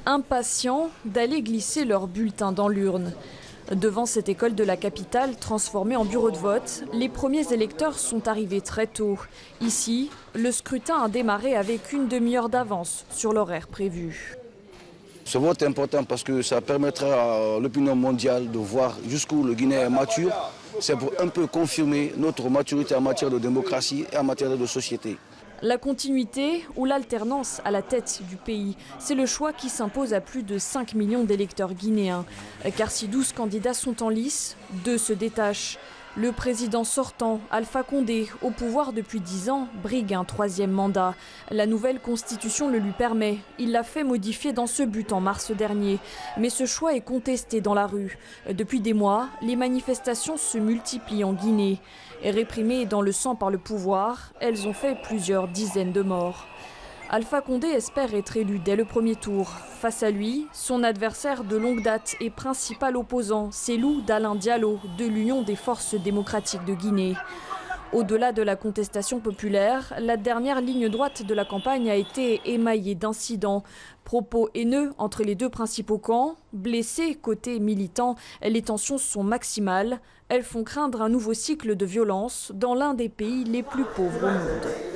impatients d'aller glisser leur bulletin dans l'urne. Devant cette école de la capitale, transformée en bureau de vote, les premiers électeurs sont arrivés très tôt. Ici, le scrutin a démarré avec une demi-heure d'avance sur l'horaire prévu. Ce vote est important parce que ça permettra à l'opinion mondiale de voir jusqu'où le Guinée est mature. C'est pour un peu confirmer notre maturité en matière de démocratie et en matière de société. La continuité ou l'alternance à la tête du pays, c'est le choix qui s'impose à plus de 5 millions d'électeurs guinéens. Car si 12 candidats sont en lice, 2 se détachent. Le président sortant, Alpha Condé, au pouvoir depuis 10 ans, brigue un 3e mandat. La nouvelle constitution le lui permet. Il l'a fait modifier dans ce but en mars dernier. Mais ce choix est contesté dans la rue. Depuis des mois, les manifestations se multiplient en Guinée. Et réprimées dans le sang par le pouvoir, elles ont fait plusieurs dizaines de morts. Alpha Condé espère être élu dès le premier tour. Face à lui, son adversaire de longue date et principal opposant, Cellou Dalein Diallo, de l'Union des forces démocratiques de Guinée. Au-delà de la contestation populaire, la dernière ligne droite de la campagne a été émaillée d'incidents. Propos haineux entre les 2 principaux camps, blessés côté militant, les tensions sont maximales. Elles font craindre un nouveau cycle de violence dans l'un des pays les plus pauvres au monde.